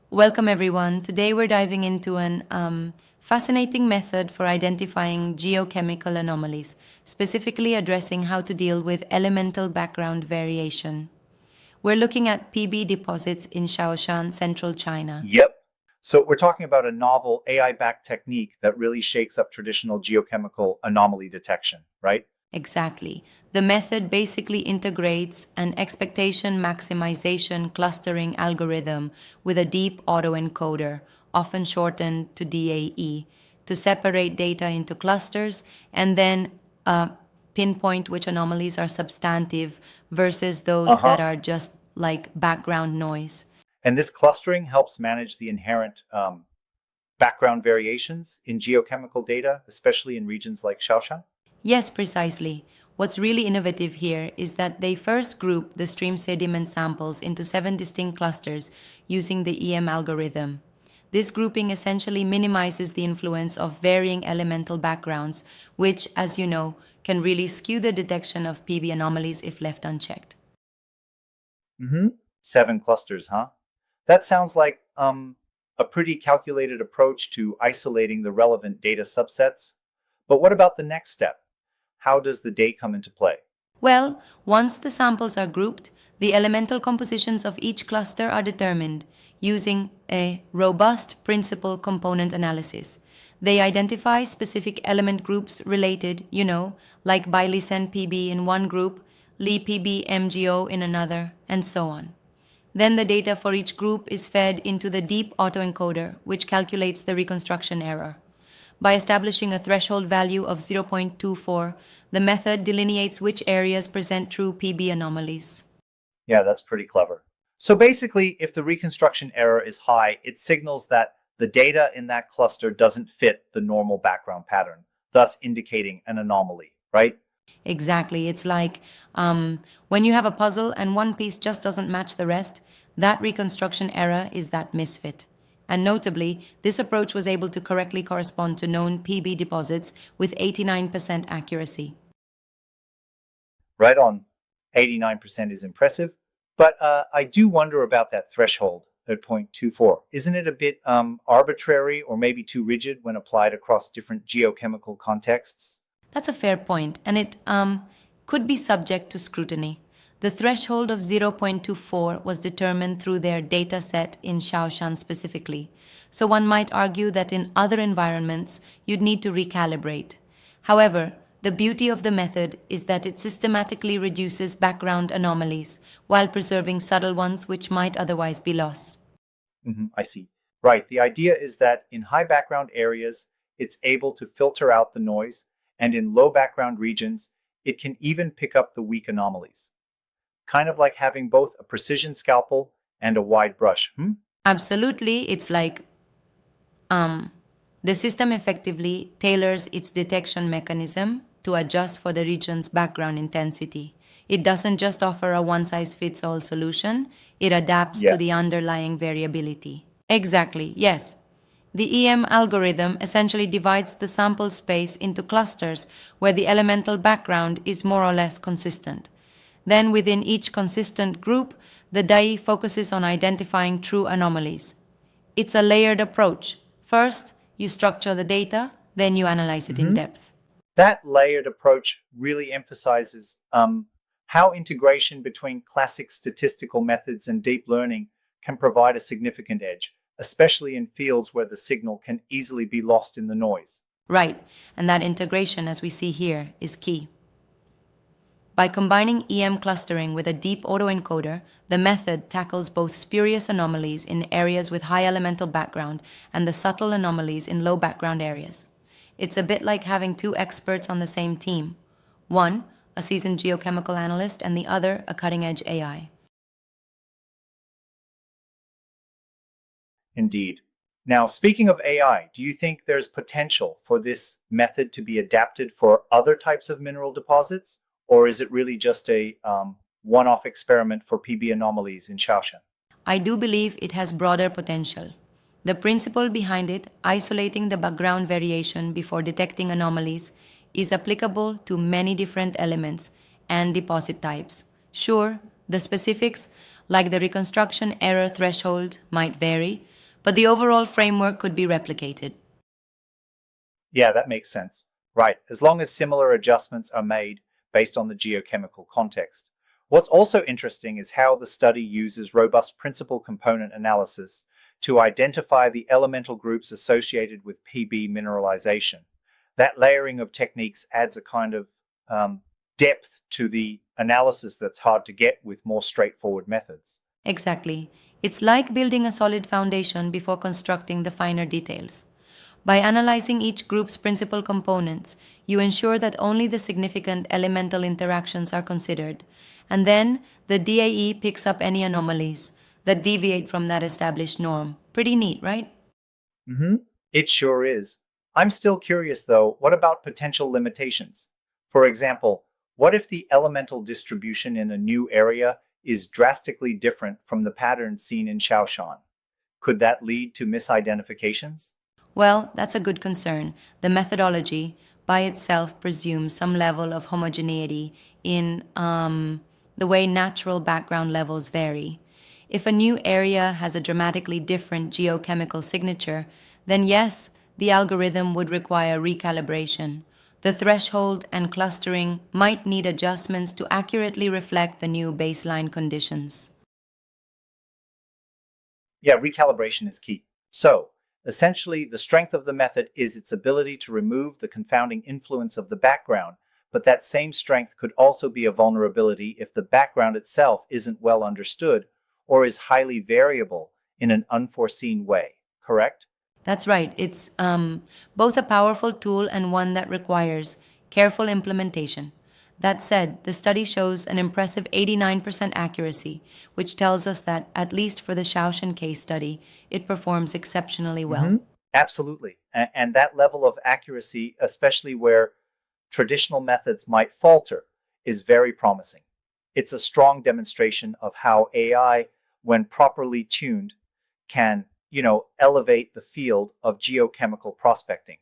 Welcome, everyone. Today we're diving into an fascinating method for identifying geochemical anomalies, specifically addressing how to deal with elemental background variation. We're looking at PB deposits in Shaoshan, central China. Yep. So we're talking about a novel AI-backed technique that really shakes up traditional geochemical anomaly detection, right? Exactly. The method basically integrates an expectation-maximization clustering algorithm with a deep autoencoder, often shortened to DAE, to separate data into clusters and then pinpoint which anomalies are substantive versus those that Uh-huh. are just like background noise. And this clustering helps manage the inherent background variations in geochemical data, especially in regions like Shaoshan. Yes, precisely. What's really innovative here is that they first group the stream sediment samples into seven distinct clusters using the EM algorithm. This grouping essentially minimizes the influence of varying elemental backgrounds, which, as you know, can really skew the detection of PB anomalies if left unchecked. Mm-hmm. Seven clusters, huh? That sounds like a pretty calculated approach to isolating the relevant data subsets. But what about the next step? How does the day come into play? Well, once the samples are grouped, the elemental compositions of each cluster are determined using a robust principal component analysis. They identify specific element groups related, like Bilicen PB in one group, Li PB MgO in another, and so on. Then the data for each group is fed into the deep autoencoder, which calculates the reconstruction error. By establishing a threshold value of 0.24, the method delineates which areas present true PB anomalies. Yeah, that's pretty clever. So basically, if the reconstruction error is high, it signals that the data in that cluster doesn't fit the normal background pattern, thus indicating an anomaly, right? Exactly. It's like when you have a puzzle and one piece just doesn't match the rest, that reconstruction error is that misfit. And notably, this approach was able to correctly correspond to known PB deposits with 89% accuracy. Right on. 89% is impressive. But I do wonder about that threshold at 0.24. Isn't it a bit arbitrary or maybe too rigid when applied across different geochemical contexts? That's a fair point, and it could be subject to scrutiny. The threshold of 0.24 was determined through their data set in Shaoshan specifically, so one might argue that in other environments you'd need to recalibrate. However, the beauty of the method is that it systematically reduces background anomalies while preserving subtle ones which might otherwise be lost. I see. Right. The idea is that in high background areas, it's able to filter out the noise, and in low background regions, it can even pick up the weak anomalies. Kind of like having both a precision scalpel and a wide brush. Hmm? Absolutely, it's like Um, the system effectively tailors its detection mechanism to adjust for the region's background intensity. It doesn't just offer a one size fits all solution, it adapts to the Yes. underlying variability. Exactly, yes. The EM algorithm essentially divides the sample space into clusters where the elemental background is more or less consistent. Then, within each consistent group, the DAI focuses on identifying true anomalies. It's a layered approach. First, you structure the data, then you analyze it in Mhm. depth. That layered approach really emphasizes how integration between classic statistical methods and deep learning can provide a significant edge, especially in fields where the signal can easily be lost in the noise. Right, and that integration, as we see here, is key. By combining EM clustering with a deep autoencoder, the method tackles both spurious anomalies in areas with high elemental background and the subtle anomalies in low background areas. It's a bit like having two experts on the same team: one, a seasoned geochemical analyst, and the other, a cutting edge AI. Indeed. Now, speaking of AI, do you think there's potential for this method to be adapted for other types of mineral deposits? Or is it really just a one off experiment for PB anomalies in Shaoshan? I do believe it has broader potential. The principle behind it, isolating the background variation before detecting anomalies, is applicable to many different elements and deposit types. Sure, the specifics, like the reconstruction error threshold, might vary, but the overall framework could be replicated. Yeah, that makes sense. Right, as long as similar adjustments are made based on the geochemical context. What's also interesting is how the study uses robust principal component analysis to identify the elemental groups associated with PB mineralization. That layering of techniques adds a kind of depth to the analysis that's hard to get with more straightforward methods. Exactly. It's like building a solid foundation before constructing the finer details. By analyzing each group's principal components, you ensure that only the significant elemental interactions are considered, and then the DAE picks up any anomalies that deviate from that established norm. Pretty neat, right? Mm-hmm. It sure is. I'm still curious though, what about potential limitations? For example, what if the elemental distribution in a new area is drastically different from the pattern seen in Shaoshan? Could that lead to misidentifications? Well, that's a good concern. The methodology by itself presumes some level of homogeneity in the way natural background levels vary. If a new area has a dramatically different geochemical signature, then yes, the algorithm would require recalibration. The threshold and clustering might need adjustments to accurately reflect the new baseline conditions. Yeah, recalibration is key. So, essentially, the strength of the method is its ability to remove the confounding influence of the background, but that same strength could also be a vulnerability if the background itself isn't well understood or is highly variable in an unforeseen way, correct? That's right. It's both a powerful tool and one that requires careful implementation. That said, the study shows an impressive 89% accuracy, which tells us that, at least for the Shaoshan case study, it performs exceptionally well. Mm-hmm. Absolutely. And that level of accuracy, especially where traditional methods might falter, is very promising. It's a strong demonstration of how AI, when properly tuned, can, elevate the field of geochemical prospecting.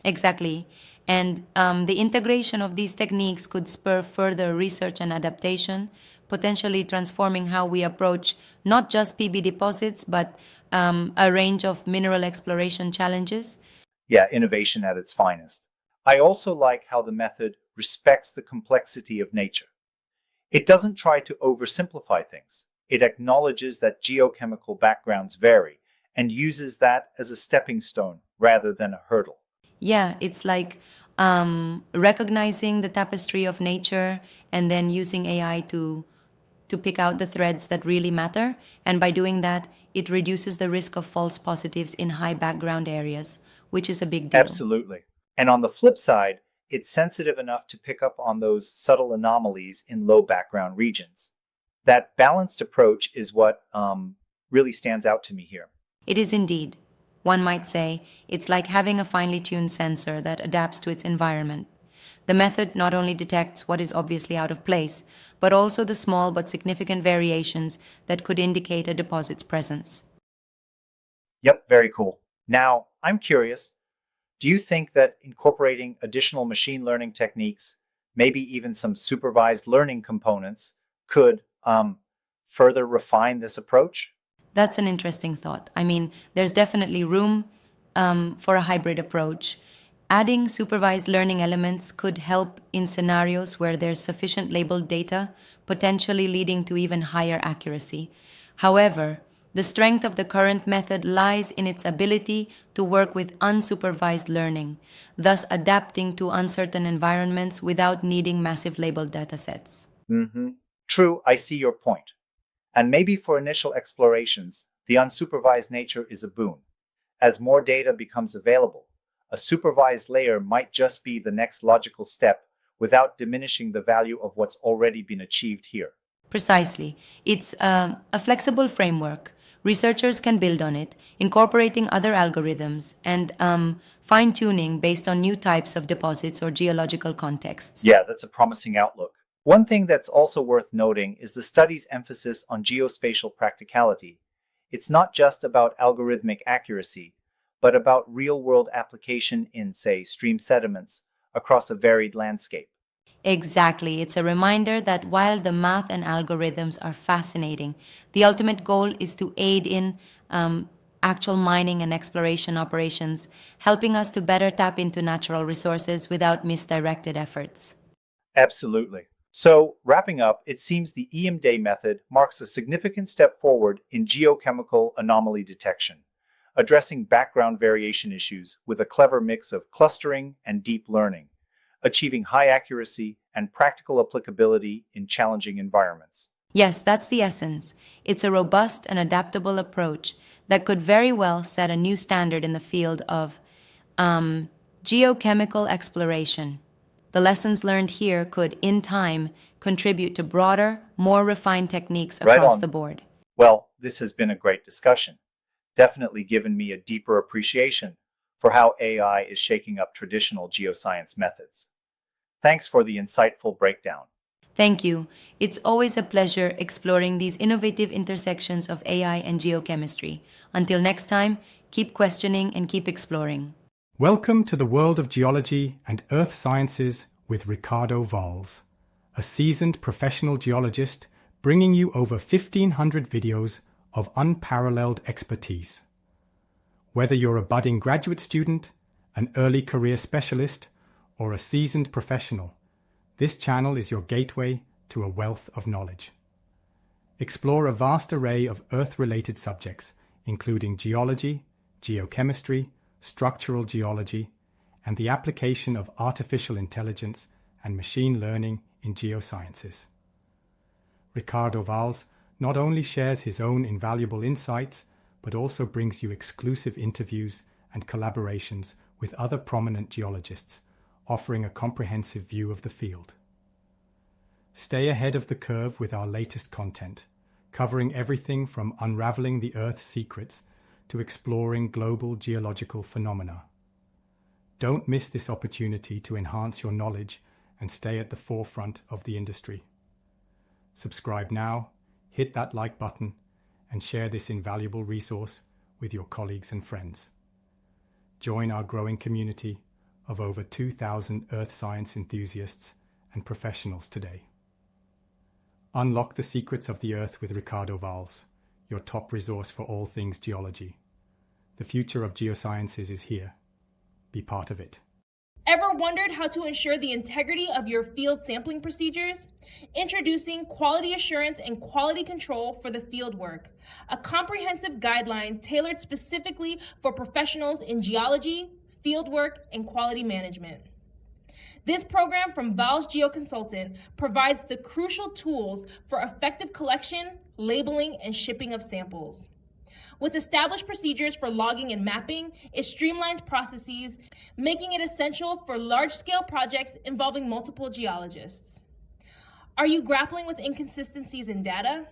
Exactly. And the integration of these techniques could spur further research and adaptation, potentially transforming how we approach not just PB deposits, but a range of mineral exploration challenges. Yeah, innovation at its finest. I also like how the method respects the complexity of nature. It doesn't try to oversimplify things. It acknowledges that geochemical backgrounds vary and uses that as a stepping stone rather than a hurdle. Yeah, it's like recognizing the tapestry of nature and then using AI to pick out the threads that really matter. And by doing that, it reduces the risk of false positives in high background areas, which is a big deal. Absolutely. And on the flip side, it's sensitive enough to pick up on those subtle anomalies in low background regions. That balanced approach is what really stands out to me here. It is indeed. One might say it's like having a finely tuned sensor that adapts to its environment. The method not only detects what is obviously out of place, but also the small but significant variations that could indicate a deposit's presence. Yep, very cool. Now, I'm curious, do you think that incorporating additional machine learning techniques, maybe even some supervised learning components, could further refine this approach? That's an interesting thought. I mean, there's definitely room for a hybrid approach. Adding supervised learning elements could help in scenarios where there's sufficient labeled data, potentially leading to even higher accuracy. However, the strength of the current method lies in its ability to work with unsupervised learning, thus adapting to uncertain environments without needing massive labeled datasets. Mm-hmm. True, I see your point. And maybe for initial explorations, the unsupervised nature is a boon. As more data becomes available, a supervised layer might just be the next logical step without diminishing the value of what's already been achieved here. Precisely. It's a flexible framework. Researchers can build on it, incorporating other algorithms and fine tuning based on new types of deposits or geological contexts. Yeah, that's a promising outlook. One thing that's also worth noting is the study's emphasis on geospatial practicality. It's not just about algorithmic accuracy, but about real world application in, say, stream sediments across a varied landscape. Exactly. It's a reminder that while the math and algorithms are fascinating, the ultimate goal is to aid in actual mining and exploration operations, helping us to better tap into natural resources without misdirected efforts. Absolutely. So, wrapping up, it seems the EMDAY method marks a significant step forward in geochemical anomaly detection, addressing background variation issues with a clever mix of clustering and deep learning, achieving high accuracy and practical applicability in challenging environments. Yes, that's the essence. It's a robust and adaptable approach that could very well set a new standard in the field of geochemical exploration. The lessons learned here could, in time, contribute to broader, more refined techniques Right across on. the board. Well, this has been a great discussion. Definitely given me a deeper appreciation for how AI is shaking up traditional geoscience methods. Thanks for the insightful breakdown. Thank you. It's always a pleasure exploring these innovative intersections of AI and geochemistry. Until next time, keep questioning and keep exploring. Welcome to the world of geology and earth sciences with Ricardo Valls, a seasoned professional geologist bringing you over 1,500 videos of unparalleled expertise. Whether you're a budding graduate student, an early career specialist, or a seasoned professional, this channel is your gateway to a wealth of knowledge. Explore a vast array of Earth-related subjects, including geology, geochemistry, structural geology, and the application of artificial intelligence and machine learning in geosciences. Ricardo Valls not only shares his own invaluable insights, but also brings you exclusive interviews and collaborations with other prominent geologists, offering a comprehensive view of the field. Stay ahead of the curve with our latest content, covering everything from unraveling the Earth's secrets to exploring global geological phenomena. Don't miss this opportunity to enhance your knowledge and stay at the forefront of the industry. Subscribe now, hit that like button, and share this invaluable resource with your colleagues and friends. Join our growing community of over 2,000 earth science enthusiasts and professionals today. Unlock the secrets of the Earth with Ricardo Valls, your top resource for all things geology. The future of geosciences is here. Be part of it. Ever wondered how to ensure the integrity of your field sampling procedures? Introducing Quality Assurance and Quality Control for the Fieldwork, a comprehensive guideline tailored specifically for professionals in geology, fieldwork, and quality management. This program from Valls Geoconsultant provides the crucial tools for effective collection, labeling, and shipping of samples. With established procedures for logging and mapping, it streamlines processes, making it essential for large-scale projects involving multiple geologists. Are you grappling with inconsistencies in data?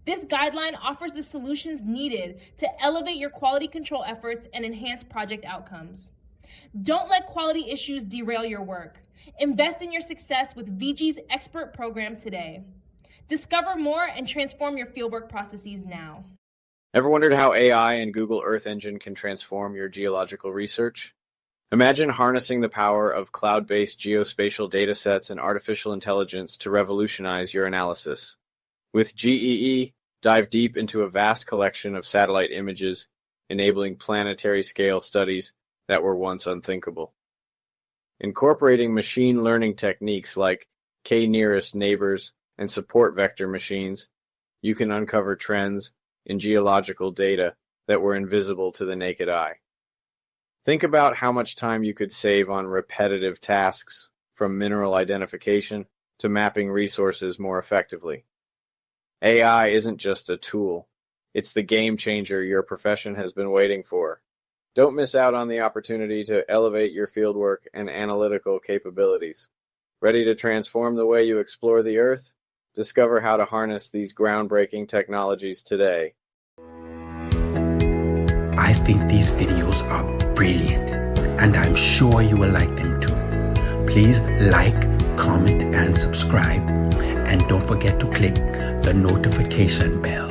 This guideline offers the solutions needed to elevate your quality control efforts and enhance project outcomes. Don't let quality issues derail your work. Invest in your success with VG's expert program today. Discover more and transform your fieldwork processes now. Ever wondered how AI and Google Earth Engine can transform your geological research? Imagine harnessing the power of cloud-based geospatial datasets and artificial intelligence to revolutionize your analysis. With GEE, dive deep into a vast collection of satellite images, enabling planetary-scale studies that were once unthinkable. Incorporating machine learning techniques like k-nearest neighbors and support vector machines, you can uncover trends in geological data that were invisible to the naked eye. Think about how much time you could save on repetitive tasks, from mineral identification to mapping resources more effectively. AI isn't just a tool, it's the game changer your profession has been waiting for. Don't miss out on the opportunity to elevate your fieldwork and analytical capabilities. Ready to transform the way you explore the Earth? Discover how to harness these groundbreaking technologies today. I think these videos are brilliant, and I'm sure you will like them too. Please like, comment, and subscribe, and don't forget to click the notification bell.